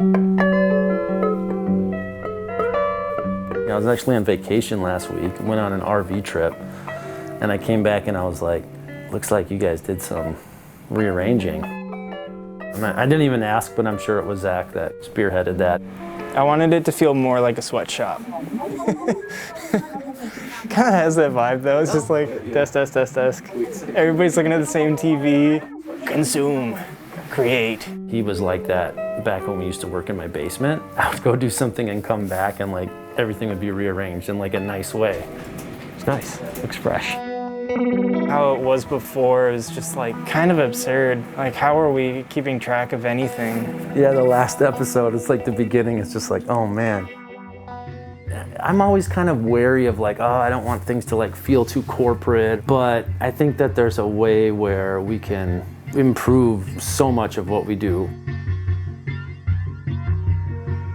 I was actually on vacation last week, went on an RV trip, and I came back and I was like, looks like you guys did some rearranging. I didn't even ask, but I'm sure it was Zach that spearheaded that. I wanted it to feel more like a sweatshop. Kind of has that vibe though. It's just like desk. Everybody's looking at the same TV. Consume, create. He was like that back when we used to work in my basement. I would go do something and come back and like everything would be rearranged in like a nice way. It's nice, looks fresh. How it was before is just like kind of absurd. Like how are we keeping track of anything? Yeah, the last episode, it's like the beginning, it's just like, oh man. I'm always kind of wary of like, oh, I don't want things to like feel too corporate, but I think that there's a way where we can improve so much of what we do.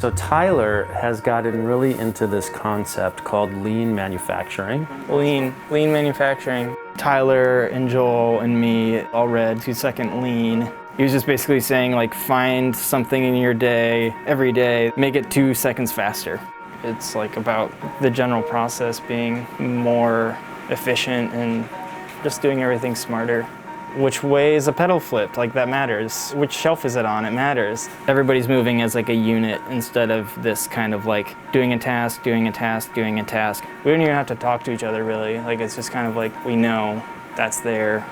So Tyler has gotten really into this concept called lean manufacturing. Lean manufacturing. Tyler and Joel and me all read 2 Second Lean. He was just basically saying like, find something in your day, every day, make it 2 seconds faster. It's like about the general process being more efficient and just doing everything smarter. Which way is a pedal flipped? Like that matters. Which shelf is it on? It matters. Everybody's moving as like a unit instead of this kind of like doing a task. We don't even have to talk to each other really. Like it's just kind of like we know that's there,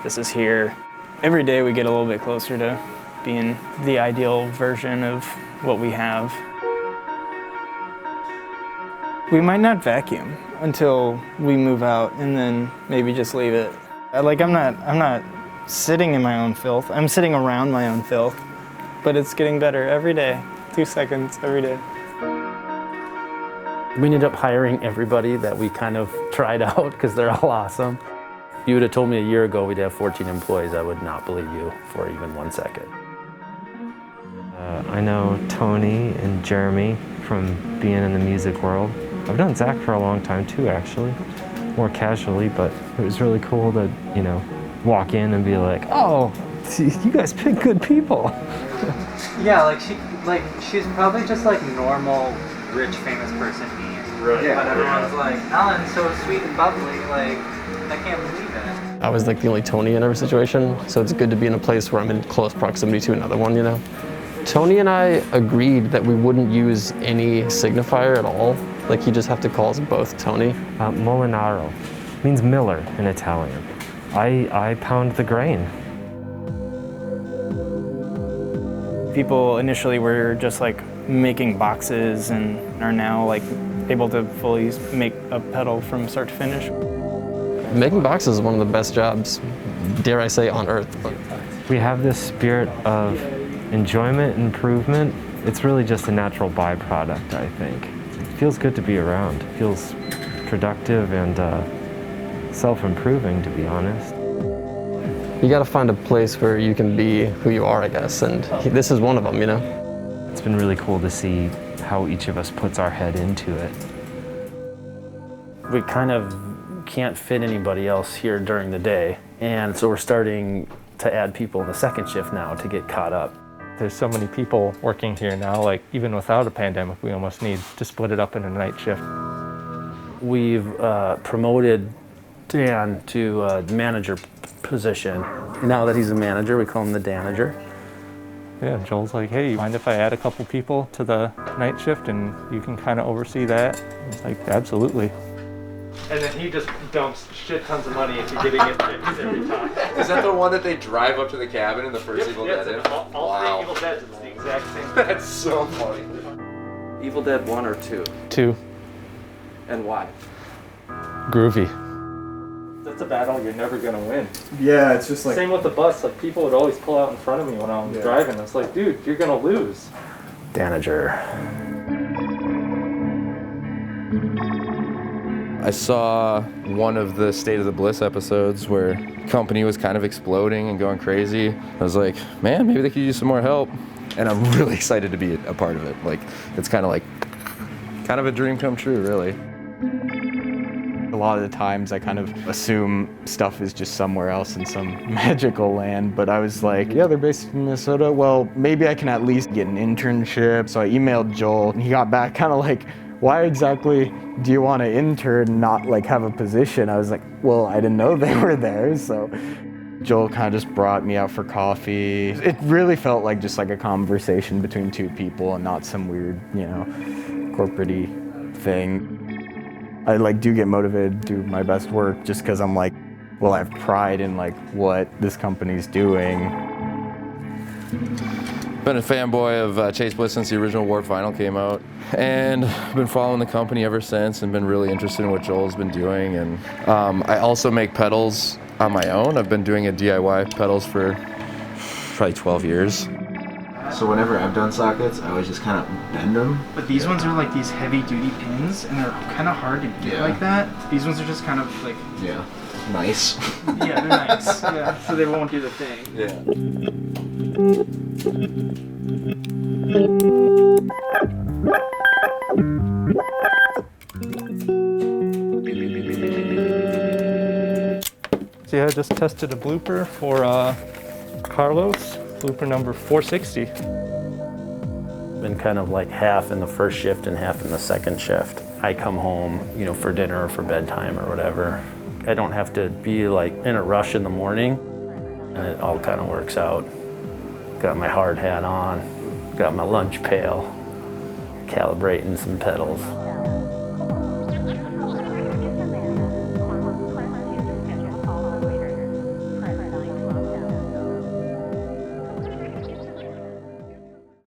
this is here. Every day we get a little bit closer to being the ideal version of what we have. We might not vacuum until we move out and then maybe just leave it. Like I'm not sitting in my own filth. I'm sitting around my own filth, but it's getting better every day. 2 seconds every day. We ended up hiring everybody that we kind of tried out because they're all awesome. If you would have told me a year ago we'd have 14 employees, I would not believe you for even 1 second. I know Tony and Jeremy from being in the music world. I've known Zach for a long time too, actually. More casually, but it was really cool to, you know, walk in and be like, oh, you guys pick good people. Yeah, she's probably just like normal, rich, famous person being. Right. Yeah, but everyone's like, Alan's so sweet and bubbly, like, I can't believe it. I was like the only Tony in every situation, so it's good to be in a place where I'm in close proximity to another one, you know? Tony and I agreed that we wouldn't use any signifier at all. Like you just have to call us both Tony. Molinaro means miller in Italian. I pound the grain. People initially were just like making boxes and are now like able to fully make a pedal from start to finish. Making boxes is one of the best jobs, dare I say, on earth. We have this spirit of enjoyment and improvement. It's really just a natural byproduct, I think. It feels good to be around. It feels productive and self-improving, to be honest. You gotta find a place where you can be who you are, I guess, and this is one of them, you know? It's been really cool to see how each of us puts our head into it. We kind of can't fit anybody else here during the day, and so we're starting to add people in the second shift now to get caught up. There's so many people working here now, like even without a pandemic, we almost need to split it up in a night shift. We've promoted Dan to the manager position. Now that he's a manager, we call him the Danager. Yeah, Joel's like, hey, mind if I add a couple people to the night shift and you can kind of oversee that? It's like, absolutely. And then he just dumps shit tons of money into getting it fixed every time. Is that the one that they drive up to the cabin in the first Evil Dead? All 3 Evil Deads, it's the exact same thing. That's so funny. Evil Dead 1 or 2? 2. And why? Groovy. That's a battle you're never gonna win. Yeah, it's just like... Same with the bus, like people would always pull out in front of me when I was driving. It's like, dude, you're gonna lose. Danager. I saw one of the State of the Bliss episodes where the company was kind of exploding and going crazy. I was like, man, maybe they could use some more help. And I'm really excited to be a part of it. Like, it's kind of a dream come true, really. A lot of the times I kind of assume stuff is just somewhere else in some magical land, but I was like, yeah, they're based in Minnesota. Well, maybe I can at least get an internship. So I emailed Joel and he got back kind of like, why exactly do you want to intern, not like have a position? I was like, well, I didn't know they were there. So Joel kind of just brought me out for coffee. It really felt like just like a conversation between two people and not some weird, you know, corporate-y thing. I like do get motivated to do my best work just because I'm like, well, I have pride in like what this company's doing. Been a fanboy of Chase Bliss since the original Warp vinyl came out, and been following the company ever since and been really interested in what Joel's been doing. And I also make pedals on my own. I've been doing a DIY pedals for probably 12 years. So whenever I've done sockets, I always just kind of bend them. But these ones are like these heavy duty pins and they're kind of hard to get like that. These ones are just kind of like... Yeah. Nice. Yeah, they're nice. Yeah, so they won't do the thing. Yeah. So yeah, I just tested a blooper for Carlos, blooper number 460. Been kind of like half in the first shift and half in the second shift. I come home, you know, for dinner or for bedtime or whatever. I don't have to be like in a rush in the morning, and it all kind of works out. Got my hard hat on, got my lunch pail, calibrating some pedals.